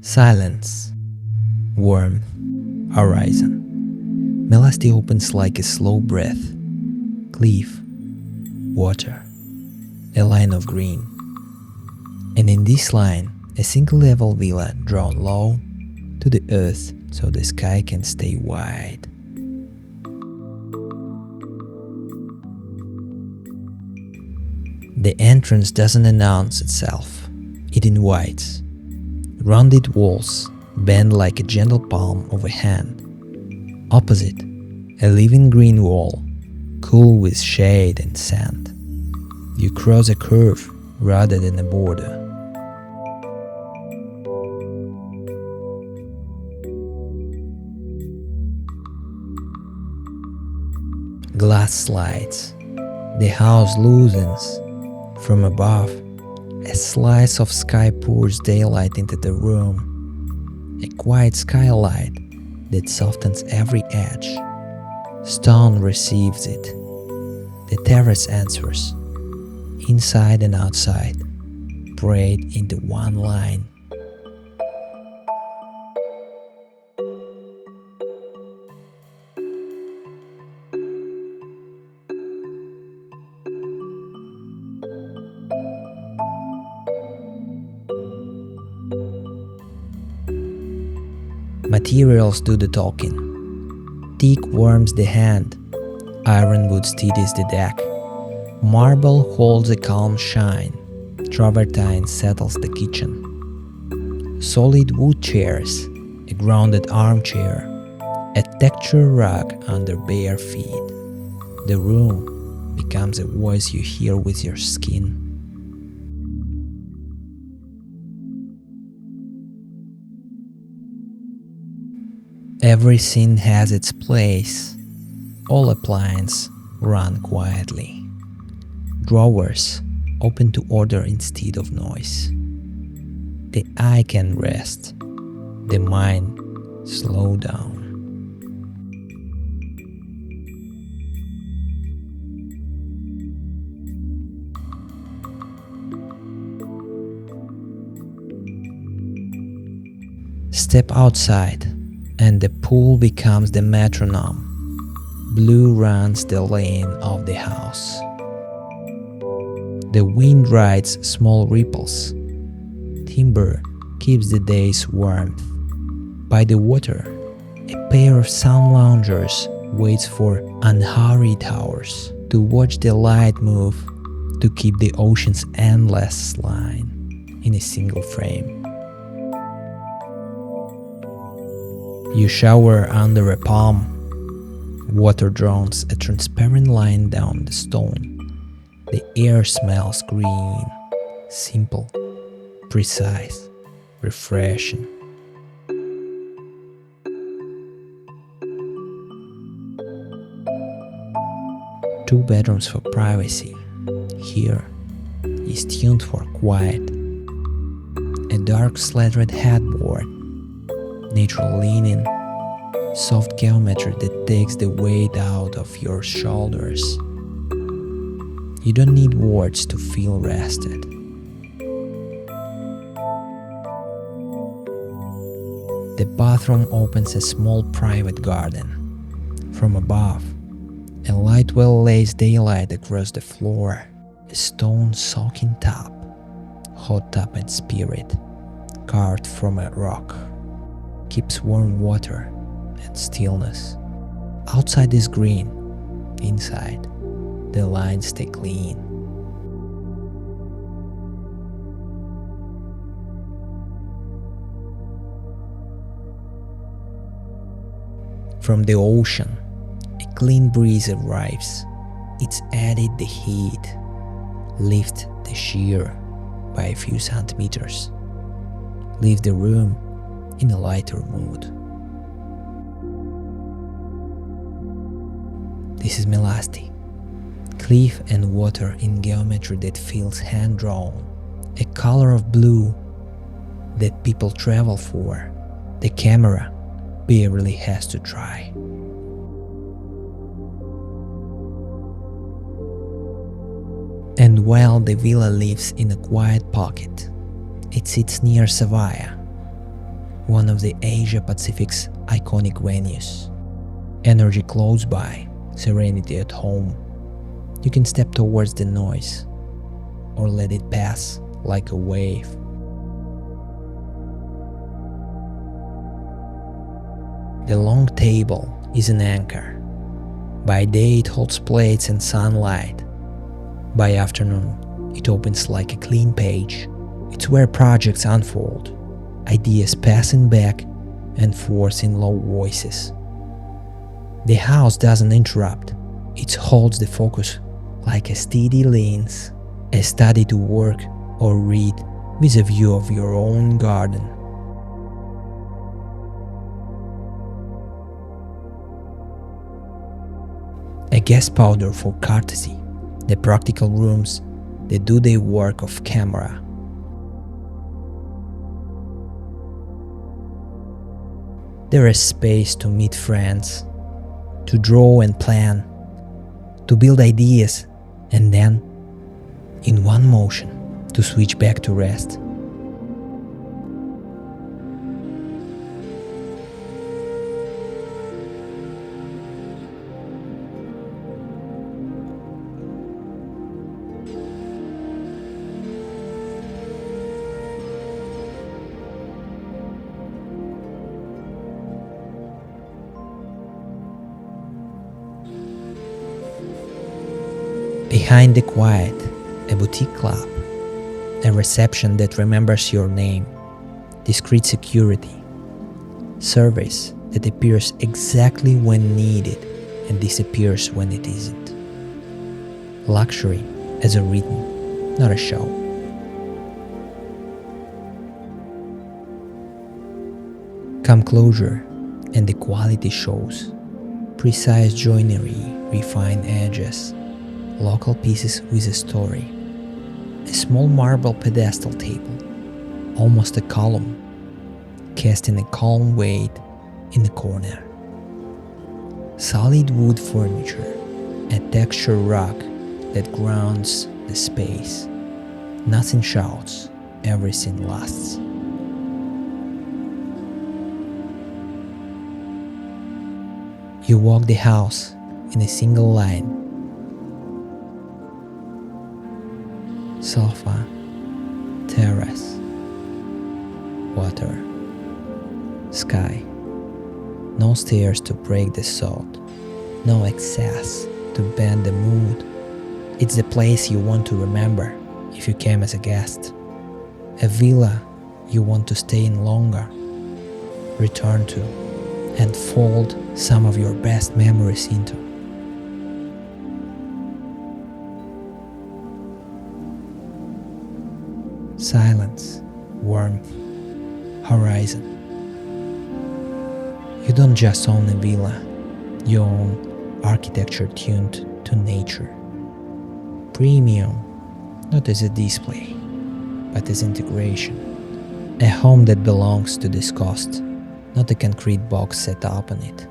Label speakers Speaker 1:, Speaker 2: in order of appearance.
Speaker 1: Silence, warmth, horizon. Melasti opens like a slow breath. Cliff, water, a line of green. And in this line, a single-level villa drawn low to the earth so the sky can stay wide. The entrance doesn't announce itself, it invites. Rounded walls bend like a gentle palm of a hand. Opposite, a living green wall, cool with shade and sand. You cross a curve rather than a border. Glass slides. The house loosens. From above, a slice of sky pours daylight into the room. A quiet skylight that softens every edge. Stone receives it. The terrace answers. Inside and outside, prayed into one line. Materials do the talking. Teak warms the hand. Ironwood steadies the deck. Marble holds a calm shine. Travertine settles the kitchen. Solid wood chairs, a grounded armchair, a textured rug under bare feet. The room becomes a voice you hear with your skin. Every scene has its place. All appliances run quietly. Drawers open to order instead of noise. The eye can rest. The mind slow down. Step outside, and the pool becomes the metronome. Blue runs the lane of the house. The wind rides small ripples. Timber keeps the day's warmth. By the water, a pair of sun loungers waits for unhurried hours to watch the light move, to keep the ocean's endless line in a single frame. You shower under a palm. Water draws a transparent line down the stone. The air smells green, simple, precise, refreshing. Two bedrooms for privacy. Here is tuned for quiet. A dark slatted headboard. Natural linen, soft geometry that takes the weight out of your shoulders. You don't need words to feel rested. The bathroom opens a small private garden. From above, a light well lays daylight across the floor. A stone soaking tub, hot tub and spirit, carved from a rock. Keeps warm water and stillness. Outside is green, inside the lines stay clean. From the ocean, a clean breeze arrives. It's added the heat, lift the shear by a few centimeters. Leave the room in a lighter mood. This is Melasti. Cliff and water in geometry that feels hand-drawn. A color of blue that people travel for. The camera barely has to try. And while the villa lives in a quiet pocket, it sits near Savaya, one of the Asia Pacific's iconic venues. Energy close by, serenity at home. You can step towards the noise or let it pass like a wave. The long table is an anchor. By day it holds plates and sunlight. By afternoon it opens like a clean page. It's where projects unfold, ideas passing back and forth in low voices. The house doesn't interrupt, it holds the focus like a steady lens, a study to work or read with a view of your own garden. A guest powder for courtesy, the practical rooms that do the work of camera. There is space to meet friends, to draw and plan, to build ideas, and then, in one motion, to switch back to rest. Behind the quiet, a boutique club, a reception that remembers your name, discreet security, service that appears exactly when needed and disappears when it isn't. Luxury as a rhythm, not a show. Come closer and the quality shows. Precise joinery, refined edges, local pieces with a story. A small marble pedestal table, almost a column, casting a calm weight in the corner. Solid wood furniture, a textured rug that grounds the space. Nothing shouts, everything lasts. You walk the house in a single line. Sofa, terrace, water, sky. No stairs to break the thought, no excess to bend the mood. It's the place you want to remember if you came as a guest. A villa you want to stay in longer, return to, and fold some of your best memories into. Silence, warmth, horizon. You don't just own a villa, you own architecture tuned to nature. Premium, not as a display, but as integration. A home that belongs to this cost, not a concrete box set up on it.